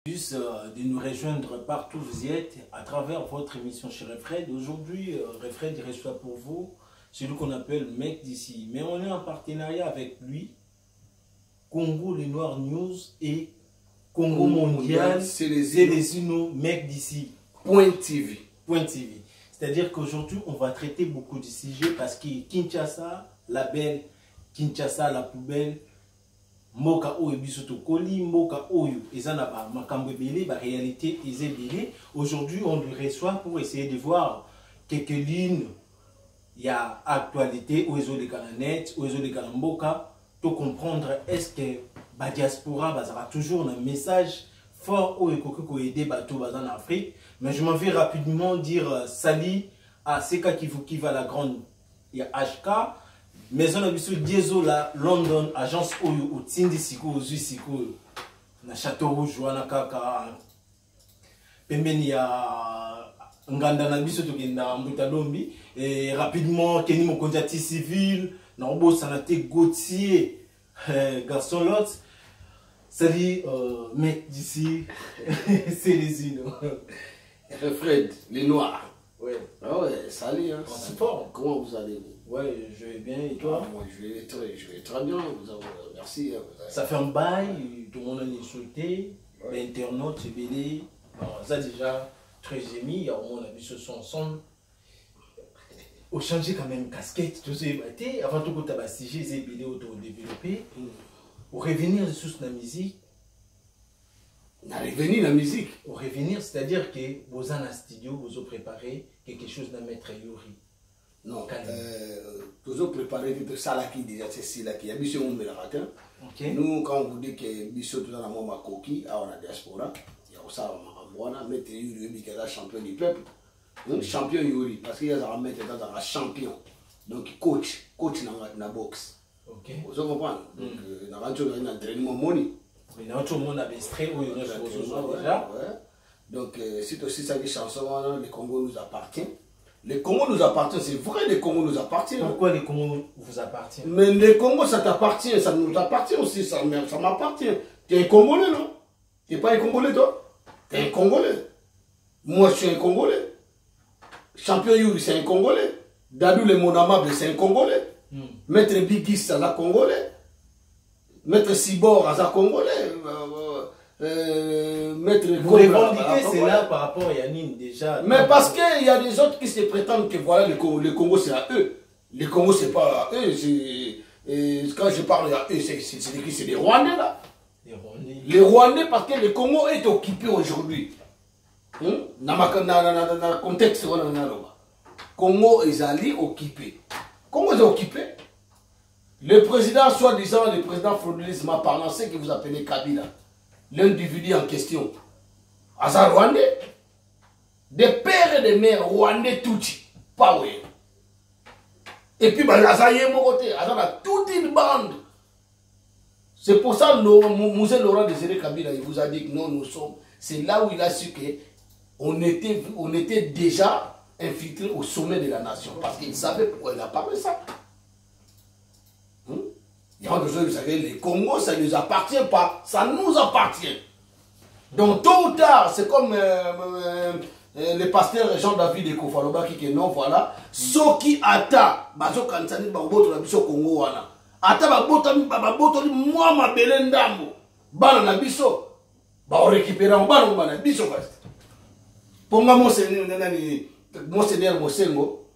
De nous rejoindre partout où vous y êtes à travers votre émission chez Refred. Aujourd'hui, Refred reçoit pour vous celui qu'on appelle Mec d'ici. Mais on est en partenariat avec lui, Congo Les Noirs News et Congo Mondial, c'est les unos Mec d'ici. .tv. C'est-à-dire qu'aujourd'hui, on va traiter beaucoup de sujets parce que Kinshasa, la belle, Kinshasa, la poubelle, Moka Oyo Bisoto Koli, Moka Oyo, Ezanaba, Makambo Bele, la réalité Ezebele. Aujourd'hui, on lui reçoit pour essayer de voir quelques lignes. Il y a actualité, Oezo de Kananet, Oezo de Kanamboka, pour comprendre est-ce que la diaspora aura toujours un message fort au Ekoko aider bateau en Afrique. Mais je m'en vais rapidement dire salut à Seka qui va la grande, il y a HK. Maison Abisso Dieso la London agence Oyo au Tindi Siko au Siko na Château Rouge wana kaka pembeni ya nganda na biso to kenda Mbutalombi et rapidement Kenny Mokonjati civil na obosa na te Gauthier garçon lot salut mec d'ici c'est les unes Fred les noirs. Ouais. Ah ouais, salut hein. C'est fort. Comment vous allez? Ouais, je vais bien et toi? Moi je vais très bien, merci. Ça fait un bail, tout le monde a insulté, ouais. L'internaute c'est belé. Ça déjà très émis, il y a au moins on a vu ce son ensemble. Au changer quand même casquette, tout ça avant tout que tu as bastigé, c'est belé auto-développé. Au revenir sur la musique. On a revenu la musique. Au revenir, c'est-à-dire que vous en studio, vous avez préparé quelque chose d'un maître Yuri. Non, vous avez préparé ça là qui déjà c'est là qui y a Bissot on me l'a raté. Nous quand on vous dit que Bissot tout dans la mama coquille à la diaspora, il y a ça en voilà maître Yuri qui est champion du peuple. Champion Yuri parce qu'il y a un maître dans un champion. Donc coach dans la boxe. OK. Vous comprenez? Donc dans un entraînement money. Il y a un monde à extrait où il y a déjà. Donc, c'est aussi ça, les chansons, le Congo nous appartient. Le Congo nous appartient, c'est vrai, le Congo nous appartient. Pourquoi le Congo vous appartient? Mais le Congo, ça t'appartient, ça nous appartient aussi, ça m'appartient. Tu es un Congolais, non? Tu n'es pas un Congolais, toi? Tu es un Congolais. Moi, je suis un Congolais. Champion Yuri, c'est un Congolais. Dadou le Monamable, c'est un Congolais. Maître Bigis, c'est un Congolais. Maître Sibor, c'est un Congolais. Vous revendiquez cela par rapport à Yanine déjà. Mais parce qu'il y a des autres qui se prétendent que voilà, le Congo c'est à eux. Le Congo c'est pas à eux. Quand je parle à eux, c'est des Rwandais là. Les Rwandais parce que le Congo est occupé aujourd'hui. Dans le contexte, le Congo est allé occupé. Congo est occupé. Le président, soi-disant, le président Frodilis m'a parlé, c'est que vous appelez Kabila. L'individu en question. Aza Rwandais. Des pères et des mères Rwandais tout. Pas oui. Et puis, Aza Yemokote. Aza toute une bande. C'est pour ça que Mouzé Laurent Désiré Kabila, il vous a dit que non, nous sommes. C'est là où il a su qu'on était déjà infiltrés au sommet de la nation. Parce qu'il savait pourquoi il a parlé ça. Il y a des gens qui savent que les Congo, ça ne nous appartient pas, ça nous appartient. Donc, tôt ou tard, c'est comme le pasteur Jean-David de Kofaloba qui dit non, voilà. Ceux qui attendent, bazo kansani baboto la biso Congo wana. Ata baboto ni moi ma belendambo. Bana na biso. Ba o récupérer en bana bana biso basi. Ponga Monseigneur Mosengo,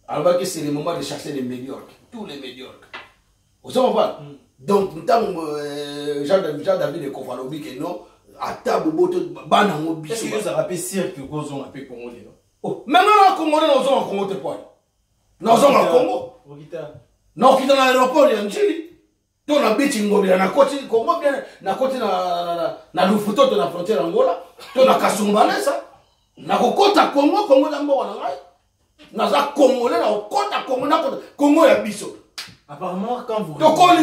alors que c'est le moment de chercher les médiocres, tous les médiocres. Vous savez pas? Donc, tant Jean-David de Kofalobi que non, à table, bana mo biso. Est-ce que vous avez cirque que vous avez appelé Congolais? Oh, maintenant, Congolais, nous sommes en Congo de poids. Nous sommes en Congo. Non, qui est dans l'aéroport, il y a un Chili. Tu as un Ngobi, na côté Congo, na côté na Lufuto, de la frontière Angola. Tu as Kasumbalé, ça. Na Kota Congo, Congo d'Angola, na za Congolais, na Kota Congo, na Congo ya biso. Apparemment, quand vous... Pourquoi?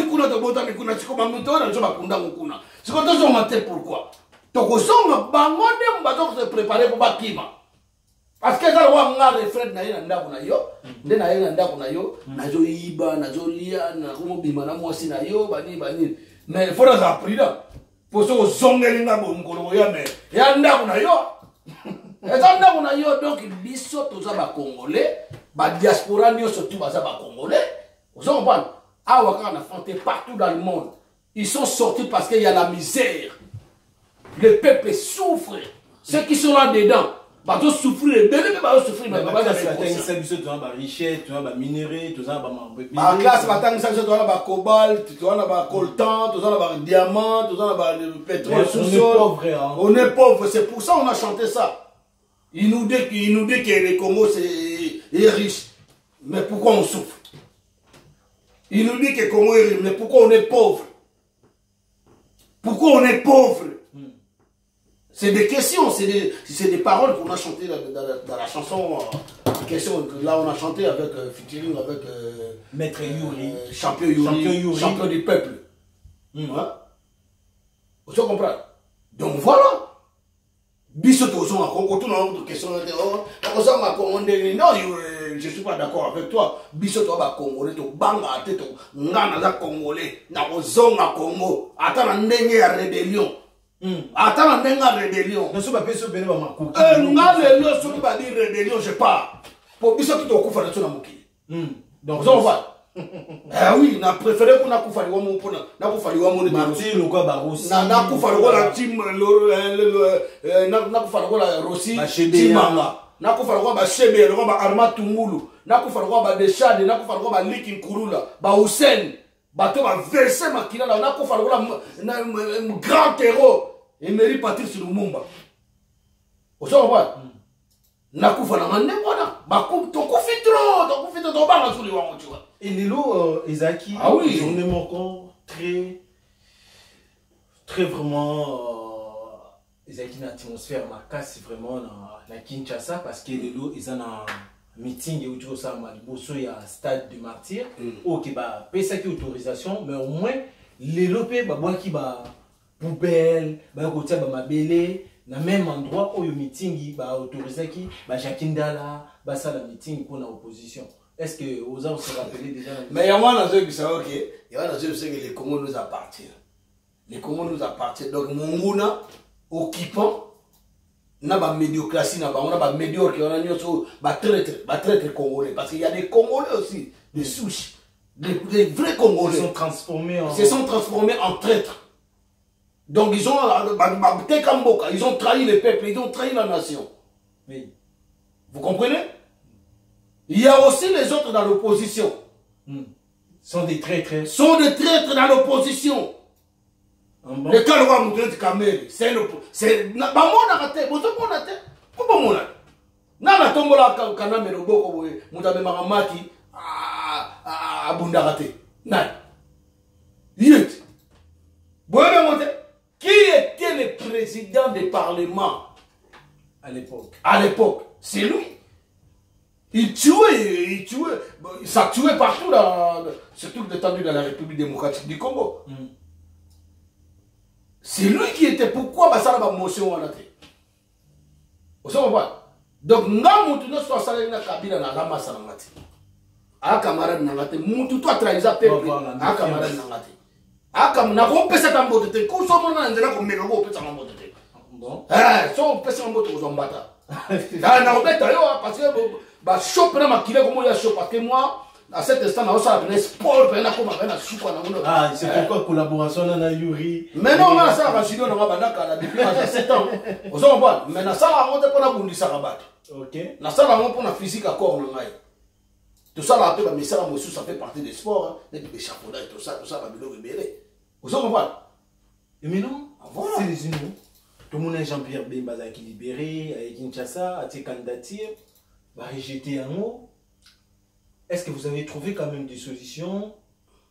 Parce que ça va me Fred na yena ndako na yo, nde na yena ndako na yo, nazo iba, nazo lia, na kumo bima na mwasi na yo, bani. Mais il faut les apprendre. Pour ça, on zongeli na bon kolo ya mais ya ndako na yo eza ndako na yo donc biso toza bacongolais badiaspora nyonso tu baza bacongolais ozo comprendre awa kaka na fante partout dans le monde ils sont sortis parce qu'il y a la misère le peuple souffre ceux qui sont là dedans bazo souffrir bébé bazo souffrir mais baza batangisa biso toza ba richesse toza ba minerais toza ba ba classe batangisa biso toza ba cobalt toza na ba coltan toza na ba diamant toza na ba pétrole sous-sol on est pauvre c'est pour ça on a chanté ça il nous dit que le Congo est riche mais pourquoi on souffre il nous dit que le Congo est riche mais pourquoi on est pauvre pourquoi on est pauvre. C'est des questions, c'est des paroles qu'on a chantées dans la chanson. Question, là, on a chanté avec featuring avec Maître Yuri, champion Yuri, champion du peuple. Vous comprenez? Donc voilà. Bisoto, on a question. Non, je ne suis pas d'accord avec toi. Bisoto, Congolais, to banga, to ngana Congolais, na ozonga Congo, attends, ndenge ya rébellion. Attends, on a une rébellion. Nous sommes pas sûr de faire ma coupe. Rébellion, je pars. Pour que tu aies fait ça, donc, on va. Ah oui, on a préféré qu'on a fait Martin, quoi, Barossi. On a fait la team, la Rossi, Timanga. On a fait la Chebe, Arma Tungulu. On a fait la Deshade, on a fait la Likin Kurula, Hussein. Bateau va verser ma kila là, on a qu'on fait un grand héros. Et mérite Patrice Lumumba. Vous savez quoi? Na kufa na mande bona. Bakou to kufi trop, to ba na suli wa motiwa. Et Lelo Ezaki, ah oui, journée manquant très vraiment Ezaki une atmosphère marquée, c'est vraiment na Kinshasa parce que Lelo ils ont un meeting et autour ça Maliboso il y a stade de martyr OK bah pesa qui autorisation mais au moins Lelo pe ba boa ki ba poubelle ba kotia ba mabele na même endroit où le meeting ba autorisé qui ba Jakindala ba ça la meeting pour la opposition. Est-ce que aux gens se rappellent déjà mais il y a moi dans ceux qui savent OK il y a dans ceux que les Congo nous appartiennent. Les Congo nous appartiennent donc Monguna occupant na ba médiocratie na ba on a ba médiocre on a nyoso ba traître congolais parce qu'il y a des Congolais aussi des souches des vrais Congolais se sont transformés en traîtres. Donc ils ont ils ont trahi le peuple, ils ont trahi la nation. Oui. Vous comprenez? Il y a aussi les autres dans l'opposition. Sont des traîtres. Sont des traîtres dans l'opposition. Le cas de Moudred Kamel, c'est ba mona raté, bozo mona té. Ko mona. Na na tombola kana mero boko boye, mutabe makamaki a bunda raté. Na. Yet. Boye monte. Qui était le président du Parlement à l'époque? À l'époque, c'est lui. Il tuait, ça tuait partout, surtout l'étendue de la République démocratique du Congo. C'est lui qui était pourquoi ça n'a pas motion à la tête. Vous savez pas? Donc, nous avons salé na Kabila na la massa na ngati. A camarade na ngati, mutu to trahisa peuple. A camarade na ngati. Akam na ko pesa tambo tete ko so mona nzela ko meka ko pesa tambo tete bon so pesa tambo to zombata na ko beta yo parce que ba shop na makile ko mo ya shop parce que moi à cet instant na ça na sport pe na ko ma na souka na ngono c'est pourquoi collaboration na Yuri mais non na ça va studio na bana kala depuis à 7 ans on s'en va mais na ça on te pona bundisa rabat OK na ça on pona physique à corps na ngai tout ça là, mais ça fait partie des sports, des échafaudages, tout ça va bien libérer. Vous en comprenez? Et mais non, c'est les unis. Tout le monde est Jean-Pierre Bemba qui libéré, avec Kinshasa, à tes candidatures, va rejeter un mot. Est-ce que vous avez trouvé quand même des solutions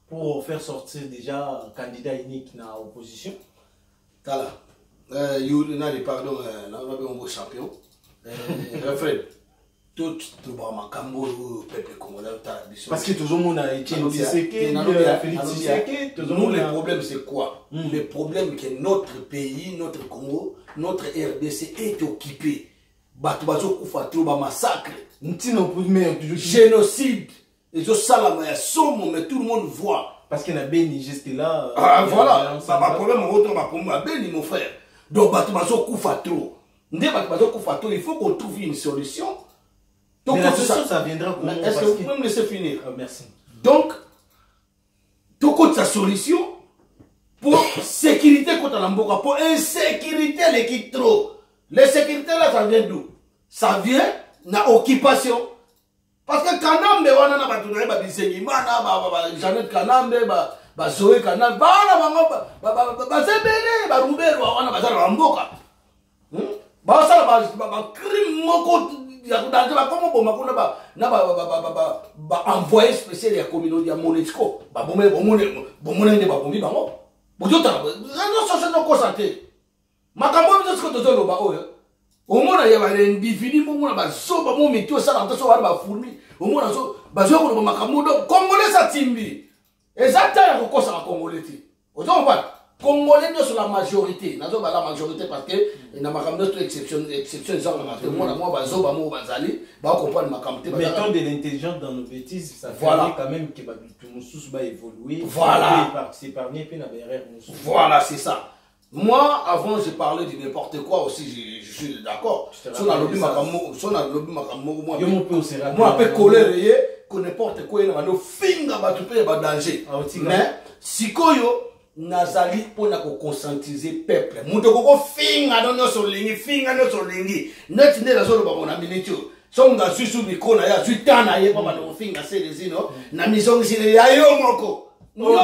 pour faire sortir déjà un candidat unique dans l'opposition? Voilà. Il y a des pardons, on a un beau champion. Refrain. Parce que tout le monde a été Tshisekedi, Félix Tshisekedi. Nous, le problème, c'est quoi? Le problème, c'est que notre pays, notre Congo, notre RDC est occupé. Massacre, génocide. Et tout ça, mais tout le monde voit. Parce qu'il y a Béni juste là. Ah, voilà. C'est un problème, mon frère. Donc, Batumazo Koufa trop. Il faut qu'on trouve une solution. Donc, mais la solution, ça viendra comment? Est-ce que vous pouvez me laisser finir? Merci. Donc, toute sa solution pour sécurité contre l'amboka, pour insécurité l'équipe trop. La sécurité là, ça vient d'où? Ça vient de l'occupation. Parce que Kanambe, on a battu, Jeannette Kanambe, Zoé Kanambe, envoyé spécial ya communauté ya Monesco makambo biso tozoloba oyo omona ya ba individu mona basoba mo metio sala ntoso wala ba fourmi omona so bazo ko makambo do congolais sa timbi ezata ya kokosa ka congolais ti ozo ba congolais sur la majorité nazo ba la majorité parce que na makambo to exception ça na maté omona mo bazo ba mo bazali ba comprendre makambo te mettons de l'intelligence dans nos bêtises ça fait quand même que ba mususu ba évoluer voilà c'est parmi puis na derrière mususu voilà c'est ça. Moi, avant, j'ai parlé de n'importe quoi aussi, je suis d'accord. Si on a lobby makambo, moi, après coller, que n'importe quoi, il y a un finger à tout pays, danger. Mais, si koyo, nazali pour nous conscientiser peuple. Mon de koko finger dans nos solingi, finger dans nos solingi. Net ne la zone ba mon aminito. Son ga susu bikona ya, suitana ye pas de finger c'est les ino. Na mission si ya yo moko. Donc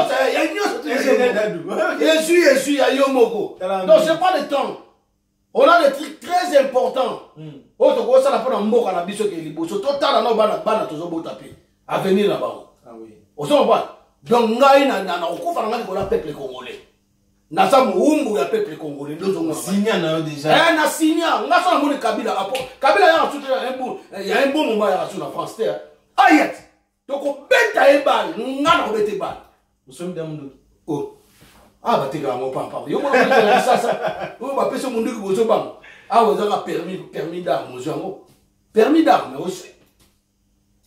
c'est pas le temps. On a des trucs très importants. À venir là-bas. Donc peuple congolais. Naza muumbu ya peuple congolais signa na déjà na signa ngasa na Kabila Kabila ya tout ya un bon moment ya sur la France terre ayat donc beta ebal ngana obete bal. Nous sommes dans le oh. Ah, bah, t'es grand, mon papa. Yo, moi, ça. Oh, bah, personne monde qui vous a bang. Ah, vous avez permis d'armes, permis d'armes aussi.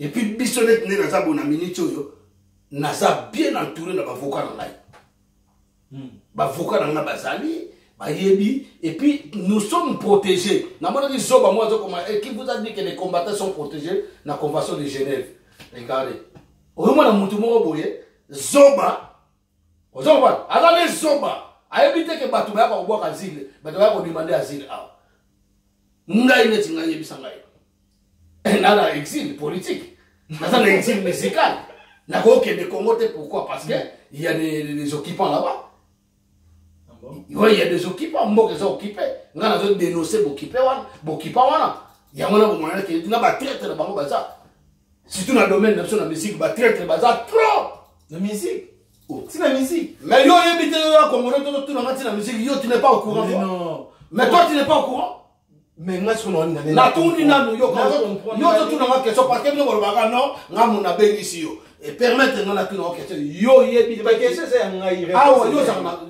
Et puis, Bissonnette, n'a pas bon ami, n'a pas bien entouré dans l'avocat dans l'ail. L'avocat dans la basali, et puis, nous sommes protégés. N'a pas dit Zoba, moi, qui vous a dit que les combattants sont protégés dans la Convention de Genève? Regardez. Au moins, dans mon boye. Zoba, Zoba, alors les Zoba, a évité que Batouba va avoir asile, Batouba va demander asile. N'aïe n'est pas bisangaï. Et là, un exil politique, un exil musical. N'a pas aucun de Congo, pourquoi? Parce qu'il y a des occupants là-bas. Oui, il y a des occupants, moi qui sont occupés. On a dénoncé les occupants. Il y a un moment qui n'a pas traité le bango bazar. Surtout dans le domaine de la musique, il va traiter le bazar trop. La musique? C'est la musique. Mais yo, la musique, yo, tu n'es pas au courant. Non. Mais toi, tu n'es pas au courant. Mais moi, je suis en train na tout ni nanu yo tout na question parce que nous on va non nga mon abengi si yo et permettre non na tout na question yo yebi ba question c'est ngai ah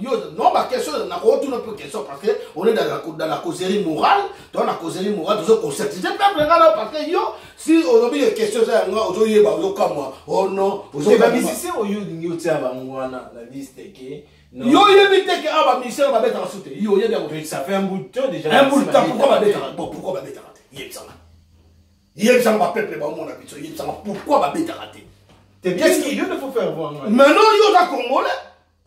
yo non ba question na ko tout na question parce que on est dans la causerie morale dans la causerie morale toujours conscientiser peuple nga parce que yo si aujourd'hui les questions c'est nga ozo yeba ozo kamwa oh non ozo ba musicien o yo ngi otia ba ngwana la liste ke yo yebite que aba ministère va mettre en soute yo yebi ça fait un bout de temps déjà un bout de temps pourquoi va mettre pourquoi va mettre yebisanga peuple ba mona biso yebisanga pourquoi va mettre raté qu'est-ce qu'il faut faire voir maintenant yo za congolais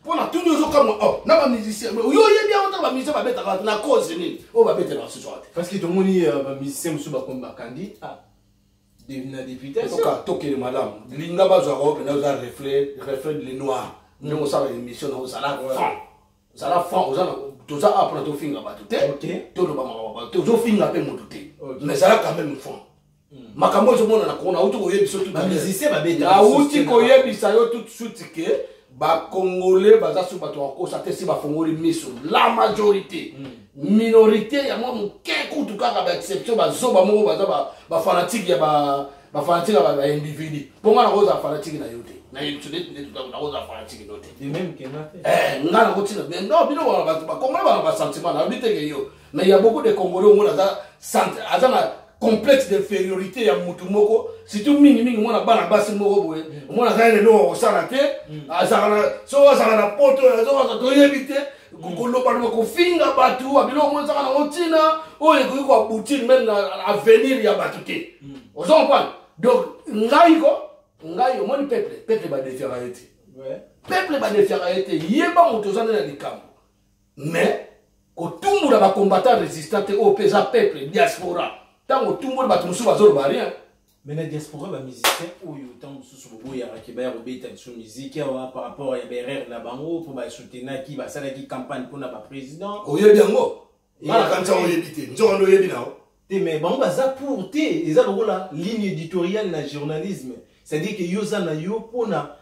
pour la tout yo comme oh na ba musicien yo yebi on ba musicien va mettre raté la cause ni on va mettre dans ce soir parce que tout le monde ba musicien musu ba komba candidat devenir député toke le madame linga ba zo ko na za reflet les noirs nous on s'en émission dans ça la franc aux gens tout ça après tout finga ba tout tout le ba tout finga pe mo tout mais ça quand même franc makambo zo mona na kona uti ko yebiso tout ba musicien ba beta na uti ko yebisa yo tout suite que ba congolais ba za su ba to ko sa te si ba fongoli miso la majorité minorité ya moi mon keku tout ka ba exception ba zo ba mo ba fanatique ya ba fanatique ba individu ponga na ko za fanatique na yote na internet ne tout na ko za fanatique note de même que na ngana ko tina mais non bino ba congolais ba sentiment na bite ke yo mais il y a beaucoup de congolais au monde azana complexe d'infériorité ya mutu moko surtout mingi mona bana basi moko boye mona za ne no osala te azana so azana na poto so za to yebite koloba ko finga batu abilo mo saka na otina o e ko aboutir même na avenir ya batu te ozo pas donc ngai o mon peuple ba défier été peuple ba défier été yeba moto zana na likambo mais ko tumura ba combattant résistant au pesa peuple diaspora tango tumura ba tumusu ba zolo ba rien. Mais la diaspora va musicien ou autant sous bobo ya Québec au béta sur musique par rapport à BRR na bango pour ba soutenir qui va ça qui campagne pour na ba président oye bien ngo ala kan ça oye bité nzondo yebi na te mais bango ba za pour te eza la ligne éditoriale na journalisme c'est-à-dire que yo za na yo pour na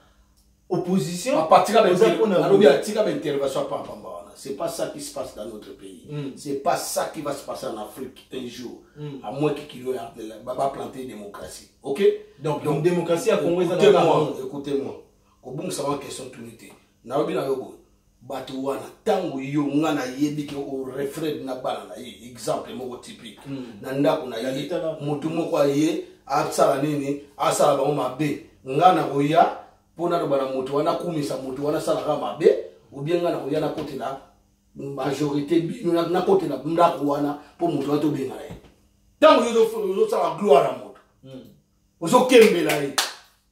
opposition à partir de intervention par pamba. C'est pas ça qui se passe dans notre pays. C'est pas ça qui va se passer en Afrique un jour. À moins qu'il va planter démocratie. Ok? Donc démocratie à Congo. Écoutez-moi. Au bon savoir question de l'unité. Naobi na yogo. Batuwana tango yo ngana yebi ke au refrain na bana exemple moko typique. Nanda kuna yi mutu moko aye asala nini asala ba mabe ngana koya pona do bana mutu wana kumisa mutu wana sala ka mabe ou bien ngana koya na côté la majorité na côté la ndako wana po mutu ato benga ye tango yo sala gloire à mutu ozo kembela ye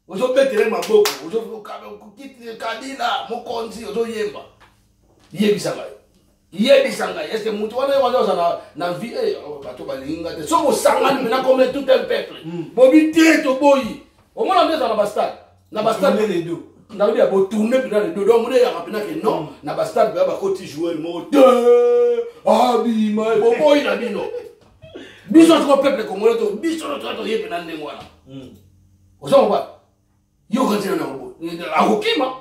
ozo betele maboko ozo kiti kadila mokonzi ozo yemba yebisanga est-ce que mutu wana wana na vie bato balinga te soko sangani na comme tout un peuple bobi te to boyi au moins on est dans la bastade na bastade les deux na lui a beau tourner puis dans les deux donc on est rapidement que non na bastade ba côté jouer le mot ah bi ma boy na bino biso to peuple congolais to biso to yepe na ndengo wana ozo ba yo kantina na bobo akokima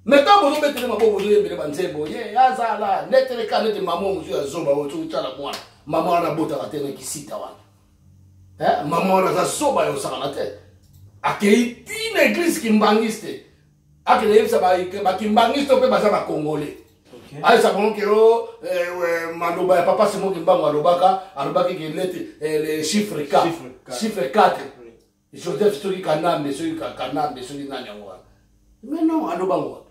maintenant bozo betele maboko bozo yembele banzembo ye yazala netere kanete mamo musu ya zoba oto utala mwana mama wana bota katene kisita wana mama wana za soba yo sala te akei tine église kimbangiste akele yebisa ba kimbangiste pe baza ba congolais ay sa bon kero maloba ya papa simo kimbango alobaki ke les chiffre 4 chiffre 4 Joseph Stoki Kanambe soki nani yango wana mais non alobango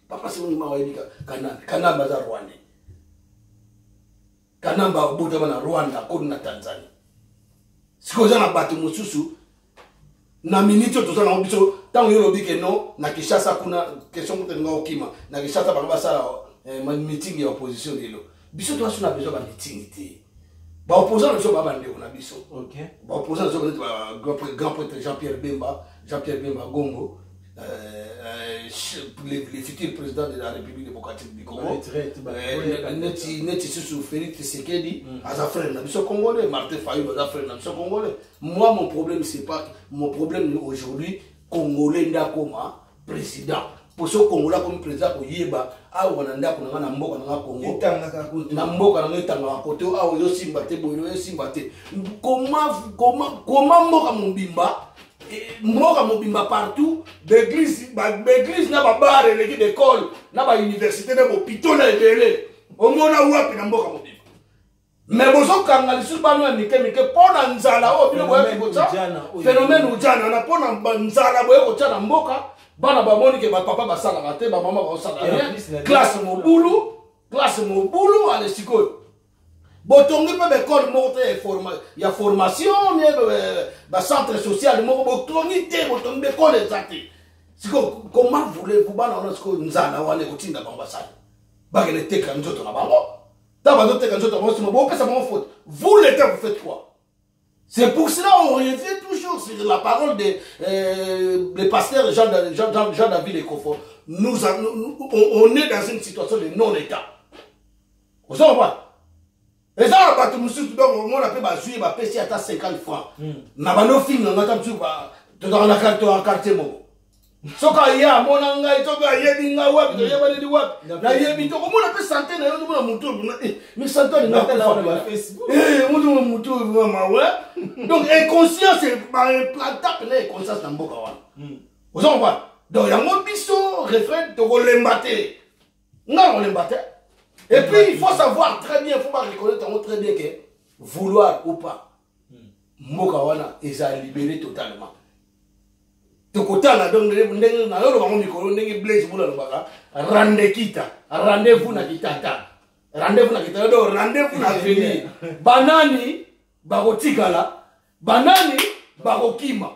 papa simo kimbango yebika Kanambe za Rwanda Kanamba bota bana Rwanda ko na Tanzania sikoza na bato mosusu na minute to zana biso tango yo lobi ke non na Kinshasa kuna question ko tenga okima na Kinshasa ba basala meeting ya opposition lelo biso to asuna besoin ba meeting te ba opposant biso ba bande na biso OK ba opposant so ba grand prêtre Jean-Pierre Bemba Gombo le futur président de la République démocratique du Congo Neti sous Félix Tshisekedi à frère na biso congolais Martin Fayulu à frère na biso congolais. Moi mon problème c'est pas mon problème aujourd'hui congolais ndakoma président pour ce congolais comme président ko yeba a wana ndako na mboka na Congo na mboka na tanga côté a yo simba te boyo yo simba te comment mboka mbimba mboka mobimba partout d'église na ba bar l'équipe d'école na ba université na hôpital na ebele omona wapi na mboka mobimba mais bozo kanga lisu bano mike pona nzala o bino boye kotsa phénomène ujana na pona nzala boye kotsa na mboka bana ba moni ke ba papa ba sala te ba mama ba sala rien classe mobulu ale sikoyo botongi pe l'école monte ya formation ba centre social moko botongi te botongi l'école exacte siko comment voulez-vous bana on siko nzana wane kotinda bambasana bagene teka nzoto na bango da bazo teka nzoto bango simo bo pesa bango faute vous l'état vous faites quoi? C'est pour cela on revient toujours sur la parole de les pasteurs Jean-David Ekofo. On est dans une situation de non-état. Vous savez pas? Et ça, on a fait ma PC à 50 francs. Na bano film on a tu ba to na carte en quartier mo. Soka ya mona ngai to ga yebi nga wapi to yeba ndi wapi. Na yebi to ko mona pe santé na yo to mona mutu mi santé ni na Facebook. Mutu ma wa. Donc inconscience c'est par implantable na inconscience na mboka wana. Vous savez pas? Donc ya mo biso refrain to ko lembate. Nga ko lembate. Et puis, il faut savoir très bien, il ne faut pas reconnaître très bien que vouloir ou pas, Mokawana, ils ont libéré totalement. tokotala donc ndenge na yolo bango mikolo ndenge Blaise bula lobaka rendez-vous na kitata rendez-vous na kitata do rendez-vous na venir banani bakotikala banani bakokima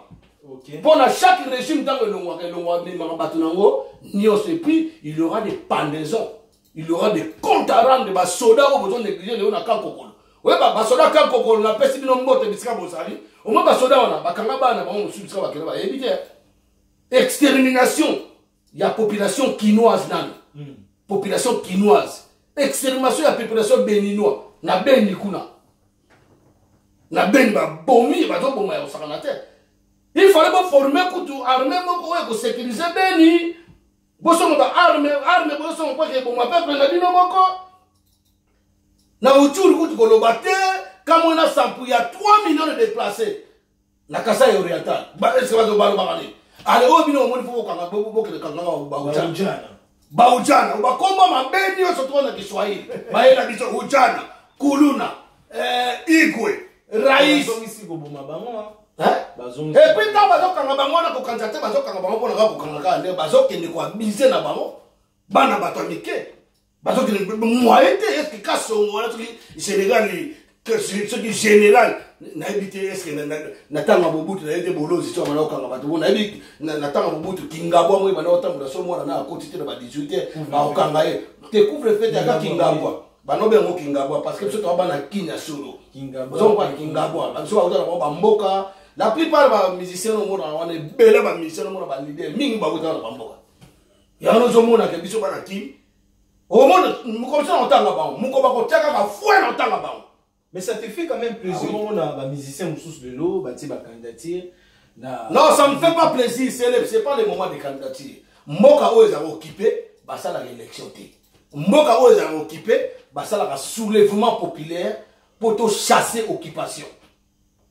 pour chaque régime dans le et puis il y aura des pendaisons, il y aura des comptes à rendre, des soldats au besoin de négliger les Kakokolo. Oui, les soldats Kakokolo, on a perçu nos mots de Biska Bosali. Au moins, les soldats, on a Bakangaba, on a subscrit à éviter. Extermination, il y a population quinoise. Population quinoise. Extermination, il y a population béninoise. Na Beni Kuna. Na Beni Bomi, Bazobo, on s'en a tête. Il fallait pas former pour armer pour sécuriser Beni. Boson ba arme boson pas que bon ma peuple na bino moko. Na uturu kutu kolobate comme on a sampu ya 3 millions de déplacés. Na Kasai oriental. Ba est-ce que va ba balé. Ale o bino mo faut kanga bobo que kanga ba ujana. Ba komba ma Beni yo soto na Kiswahili. Ba ela biso ujana, kuluna, igwe, rais. Et puis quand bazokanga bango na kokandate bazokanga bango pona kokanga nde bazokende ko abiser na bango bana batomike bazokende moyen te est-ce que kaso wala tuki Sénégal que ce qui général na habité est-ce que na tanga bobutu na ete bolozi to bana kokanga batu na ebi na tanga bobutu kingabwa mo bana otambola so mwana na akoti te na ba 18 ba kokanga e te couvre fait ya kingabwa bano bengo kingabwa parce que soto bana kinya solo kingabwa kingabwa baso ba utala ba mboka. La plupart des musiciens au monde, on est belé des musiciens au monde, des leaders, mingi babuta na bamboka. Ya no zo mona ke biso bana ki. Au monde, muko ça on tanga ba, muko ba ko teka ka fouet on tanga ba. Mais ça te fait quand même plaisir on a ba musiciens sous de l'eau, ba ti ba candidature. Non, ça me fait pas plaisir, c'est pas le moment de candidature. Mboka o eza occupé, ba ça la élection té. Mboka o eza occupé, ba ça la soulèvement populaire pour to chasser occupation.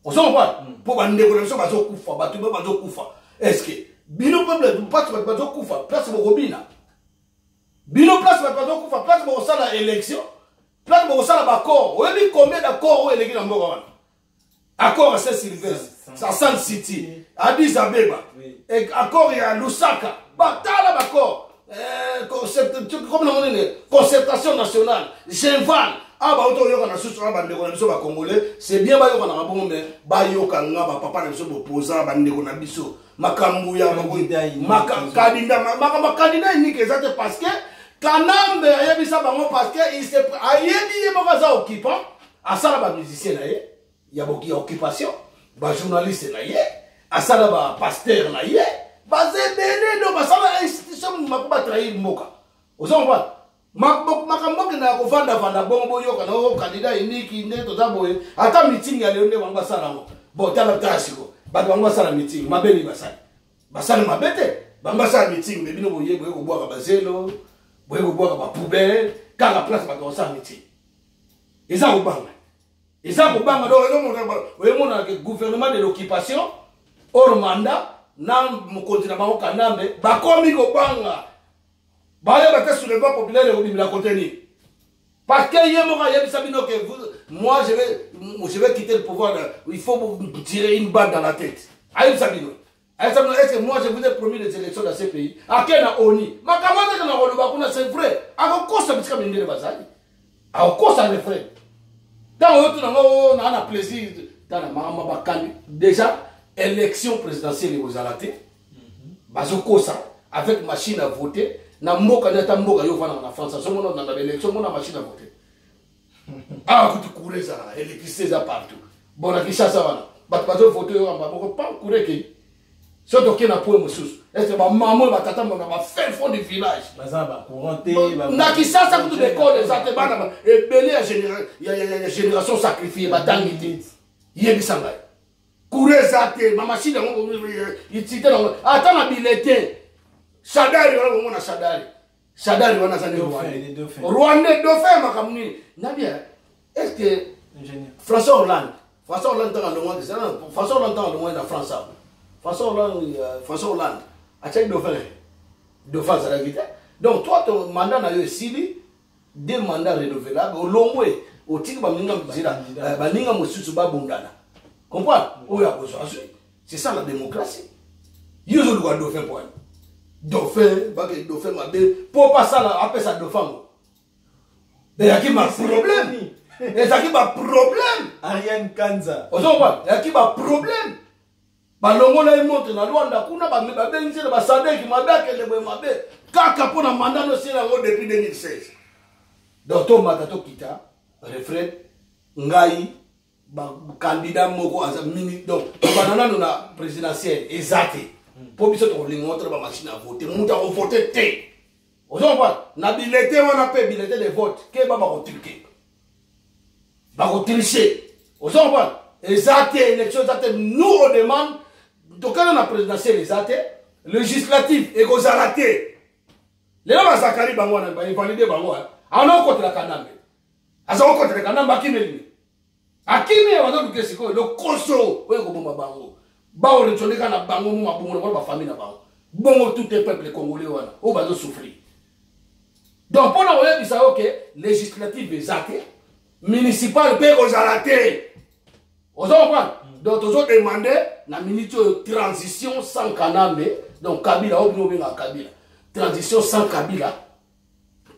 On s'en va pour bande connexion bazo kufa batu bazo kufa est-ce que bino peuple place bazo kufa place bokobina bino place bazo kufa place bo sala élection place bo sala bakor oyebi combien d'accords o eleki na mboka wana accord à Saint-Sylvestre ça Sun City Addis Abeba et accord ya Lusaka batala bakor concertation nationale Genval. Ah bah autant yoka na susu na bande ko na biso ba congolais c'est bien ba yoka na bon mais ba yoka nga ba papa na biso opposant bande ko na biso makambu ya makandida ni que ça parce que Kanambe ayebisa bango parce que il se ayebi ye mokaza occupant asala ba musicien na ye ya boki occupation ba journaliste na ye asala ba pasteur na ye ba zebele do ba sala institution makuba trahir mboka ozomba makambo na kovanda vanda bongo yoka na o candidat unique ndeto zaboye ata meeting ya leo nde wanga sala ngo botala tasiko bato wanga sala meeting mabeli basala mabete banga sala meeting me bino boye boye ko bwaka bazelo boye ko bwaka ba poubelle kanga place bato sala meeting eza ko banga do oyo mona ke gouvernement de l'occupation hors mandat na mo continue ba ko Kanambe bakomi ko banga Baye bata soulèvement populaire et au contenir. Parce que moi je vais quitter le pouvoir. Il faut me tirer une balle dans la tête. Aïe Sabino. Est-ce que moi je vous ai promis des élections dans ce pays? À quel Oni? Ma camarade na Rolobakuna c'est vrai. À quoi ça bisca minde bazali? À quoi ça le frère? Dans on a plaisir dans la mama bakani. Déjà élection présidentielle aux alaté. Bazoko ça avec machine à voter. Na mboka na tamboka yo fana na France so mona na élection mona machine à voter ah kuti kureza électricité za partout bona kishasa wana bato voter yo amba boko pas kureke so to kena po mususu est-ce ba maman ba tata mona ba faire fond du village bazaba couranté na kishasa kutu de code za te bana et belé ya génération sacrifiée ba tangiti yebisanga kureza te ma machine ngo itite na ata na bulletin Sadari wana mwana Sadari wana zane Rwanda dauphin makamuni nabia est-ce que François Hollande dans le monde François Hollande dans le monde de France François Hollande a tchèque dauphin ça la vite donc toi ton mandat na yo sili deux mandats renouvelables au long way au tiki ba minga mzira ba ninga mususu ba bundana comprends oya ko c'est ça la démocratie. Yo zo doit dauphin pour dauphin, ba que dauphin ma be pour pas ça là après ça dauphin. Mais y a qui ma problème. Et ça qui ma problème. Ariane Kanza. Ozo ba, y a qui ma problème. Ba longo na monte na Rwanda kuna ba benzi ba sadek ma be que le ma be. Kaka pour na mandat no sila ngo depuis 2016. Donc to mata to kita refrain ngai ba candidat moko as mini donc banana na présidentielle exacté. Pour biso to lingo entre ba machine à voter, muta ko voter té. Ozo ba na bilete wana pe bilete de vote ke ba ko triquer. Ba ko tricher. Ozo ba exacté élection exacté nous on demande donc quand on a présidentielle exacté législatif et ko zalaté. Les gens va zakari bango na ba valider bango. Alors contre la kanambe. Asa contre la kanambe akimeli. Akime wa do kesiko le koso we ko bomba bango. Ba o retondeka na bango mu mabungo na ba famille na bango. Bongo tout le peuple congolais wana o ba zo souffrir. Donc pour na oye bisa OK législative exacté municipal pe ko zalaté. Ozo comprendre. Donc tozo demander na minute transition sans kanambe donc Kabila o bino benga Kabila. Transition sans Kabila.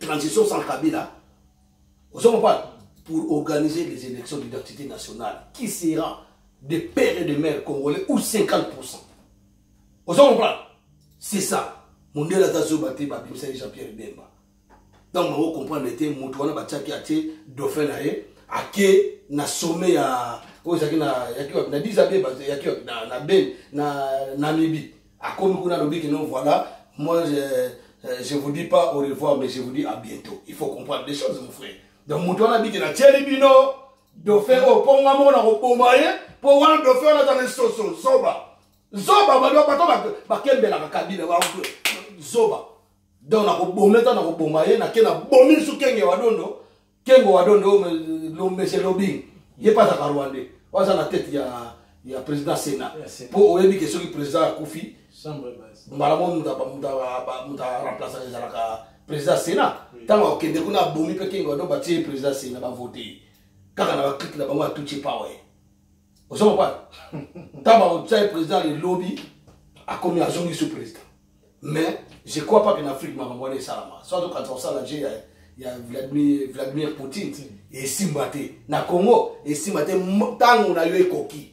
Transition sans Kabila. Vous savez pas, pour organiser les élections d'identité nationale, qui sera des pères et des mères congolais ou 50%. Vous savez pas, c'est ça. Mon Dieu, la tasse battée, Jean-Pierre Bemba. Donc, on comprend que mon toit n'a pas été dauphin à qui na sommet à. Vous savez, na 10 abé, na Ben, na Namibie. À comme on a l'objet que nous voilà, moi je vous dis pas au revoir, mais je vous dis à bientôt. Il faut comprendre des choses, mon frère. Donc, mon toit habite na Tchelibino, dauphin au Pongamo, na Ropomaye, pour voir dauphin dans les sosos, Zoba. Zoba, bah, quel bel acabine, Zoba. Donc, na Ropomaye, na Ropomaye, na Kena Bomin sous Kenge Wadondo, Kengo Wadondo, l'homme, c'est lobbying. Il n'est pas à Rwandais. On a la tête, il y a président Sénat. Pour Oyebi, qui est le président Koufi. Malamon muta remplacer les président Sénat. Tant que nous avons bomi pekin go do bâtir président Sénat va voter. Quand on a cliqué là ba tout ci pas ouais. Vous savez pas. Tant que président le lobby a commis à zongi sous président. Mais je crois pas qu'en Afrique m'a envoyé ça là. Soit quand on ça là il y a Vladimir Poutine et Simbaté na Congo et Simbaté tant on a eu coquille.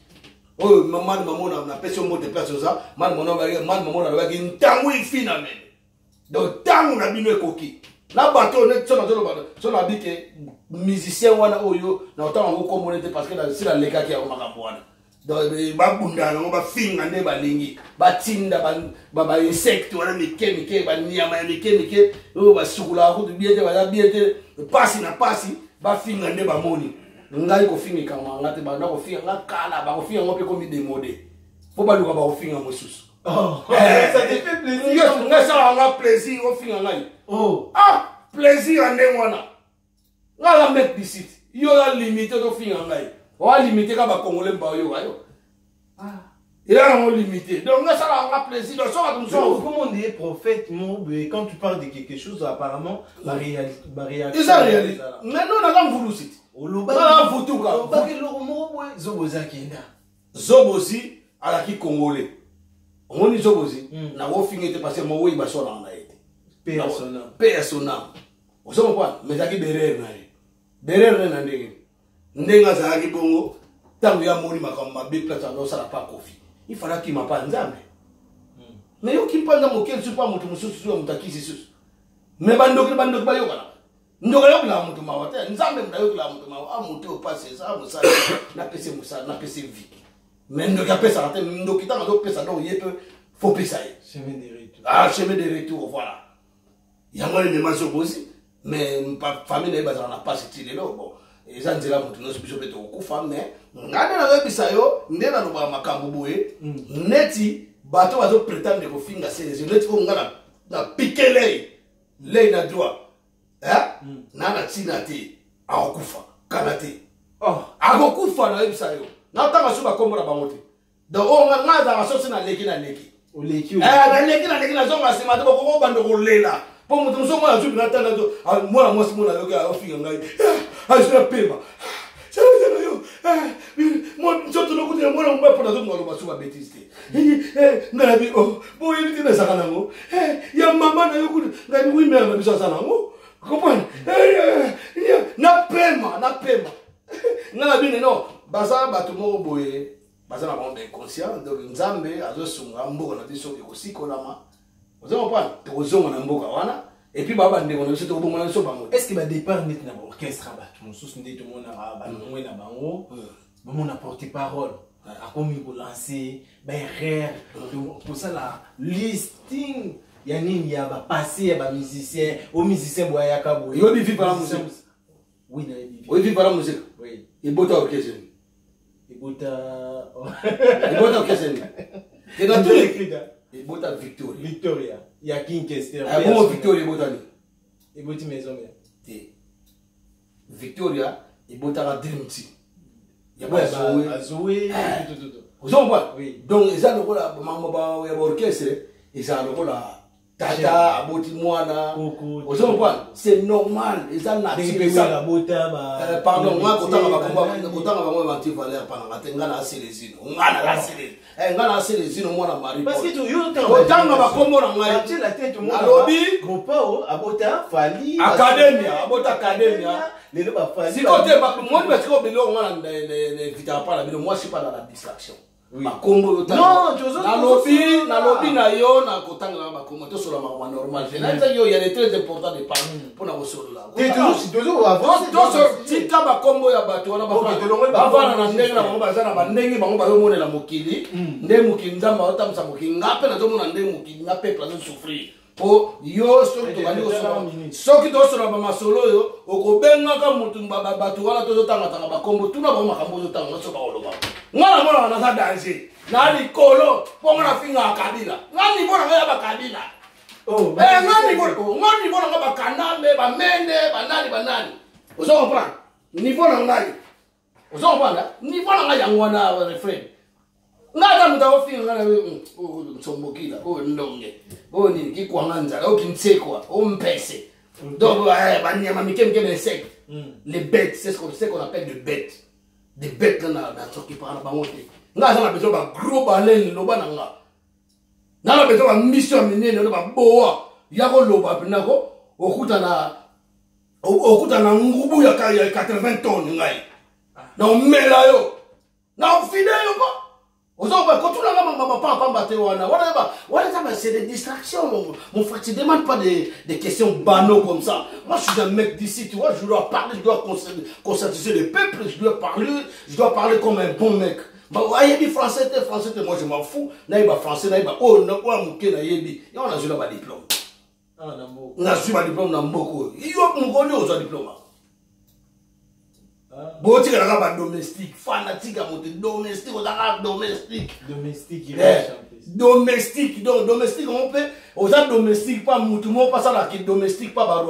Oh, maman, on a pêché au mot de place aux gens. Maman, on a une tango finalement. Donc, tant on a mis le coquille. La bateau, on a dit que musicien, on a eu, on a communauté parce que c'est la lega qui a eu ma donc, babunda, on va finir en débat lingi. Batinda, baba insecte, on a mis kémique, banyama, kémique, on va sur la route, bien, passer, va finir en débat moni. Ngai ko fingi kama ngate ba na ko finga ngakala ba ko finga ngope ko mi démodé faut ba luka ba ko finga mosusu oh ça te fait plaisir yo nga ça nga plaisir ko finga ngai oh plaisir ande wana nga la mettre d'ici yo la limité ko finga ngai wa limité ka ba congolais ba yo ayo il a un limité donc nga ça nga plaisir donc ça comme ça comment on dit prophète quand tu parles de quelque chose apparemment la réalité c'est ça réalité mais non on a voulu citer Zobozi à la qui congolais. On dit Zobozi. Na wo fingi te passer mo oui ba so na été. Personnel. On se comprend mais ça qui derrière na. Derrière na ndenge. Ndenga za ki bongo tangu ya moni makamba be place no sala pas kofi. Il fallait qu'il m'a pas nzambe. Mais yo ki panda mo kel super mutu mususu yo mutakisi susu. Mais bandoki ba yo kana. Ndoka yo kula mutu mawate nzambe mdayo kula mutu mawa amutu opase ça musa na pese musa na pese vie mais ndoka pesa ate ndoki tanga do pesa do yepe faut pesa chemin de retour chemin de retour voilà yango le maso bosi mais famille na bazana pas style lo bon eza nzela mutu no biso beto kufa mais ngade na webisa yo ndena no ba makambo boye neti bato bazo prétendre ko finga c'est neti ko ngala na pikele lei na droit nana tina te akokufa kana te akokufa na yebisa yo na tanga suba komora bango te donc on nga za masosi na leki na leki na zonga sima te boko bando ko lela po mutu nzongo na zubi na tanda to mwana mwasi mwana yo ka ofinga ngai ajira pema yo mo nzoto no écoutez, moi, on va prendre la bêtise. Ngalabi, oh, bon, il dit, il y a maman, oui, mais elle ça, comprenez? Na paiement. Ngalabi, non, baza, batumo, boye, baza, na bande inconscient, donc, nzambe, azo sunga, mboka, na biso, aussi, kolama. Vous avez compris? Tozonga na mboka, wana. Et puis, baba, on a dit, est-ce que le départ n'est pas l'orchestre? Tout le monde a porté-parole. A comme il faut lancer, pour ça, la listing, il y a passé, il y a musicien, aux musiciens, il y a vivre par la musique. Oui, il vit par la musique. Oui. Il boit orchestre. Il boit orchestre. Et dans tous les cris, il boit Victoria. Victoria. Il y a King Kester. Ah bon, Victoria, il boit il boit maison. Victoria, il boit la Dream Team. Il y a pas Zoé. Vous comprenez? Donc, ils ont l'orchestre, ils ont le Tata, Aboti Moana. Vous comprenez? C'est normal. Ils ont la pardon, moi, quand on va mentir, Valère, pendant la tenga, la célésine. On a la célésine. On a la célésine, on a la marie. Parce que tu as comment on a dit la tête, on a lobby. Groupe Abota, Fali. Academia, Abota Academia. Si côté, moi, parce que moi, je suis pas dans la distraction. Non, na lobby na yo na kotanga na bakomo to solo ma normal. Il y a des très important de parler pour na solo là. Toujours avant to tika bakombo ya bato wana bavana na ndenge na bango bazana bandenge bango bayo monela mokili nde mokili nzamba otamsa mokili ngape na zo mona nde mokili na peuple azo souffrir. Po yo soki to solo ba masolo yo okobengaka mutu bato wana to tanga tanga bakombo tuna ba makambo zo tanga so ba oloba. Ngana mona na za danger na likolo ponga na finga kabila ngani bona ya ba kabila ngani bona ba kanambe ba mende banani ozo comprendre niveau na ngai ozo comprendre niveau na ngai yangwana refrain ngata mutawo finga ngana nsombokila ndonge ni ki kwanganja o kinsekwa o mpese donc banyama mikemke de sec les bêtes c'est ce qu'on appelle des bêtes. Des bêtes dans la qui parlent pas monter. Là, on a besoin d'un gros baleine, le ban là. Là, on a besoin d'une mission menée, le ban boa. Il y a un loba, puis nako. Au coup d'ana ngubu ya 80 tonnes ngai. Na on met là yo. Na on finit yo quoi. Aux autres, quand tu n'as pas battu, c'est des distractions. Mon frère, tu ne demandes pas des questions banaux comme ça. Moi, je suis un mec d'ici, tu vois, je dois parler, je dois conscientiser le peuple, je dois parler comme un bon mec. Il y a des français, moi je m'en fous. Il y a des français, il y a des on a eu un diplôme. On a eu un diplôme dans beaucoup. Il y a un diplôme. Boti kana ba domestique fanatique à monter domestique on a domestique domestique donc domestique on peut aux domestique pas mutumo pas ça là qui domestique pas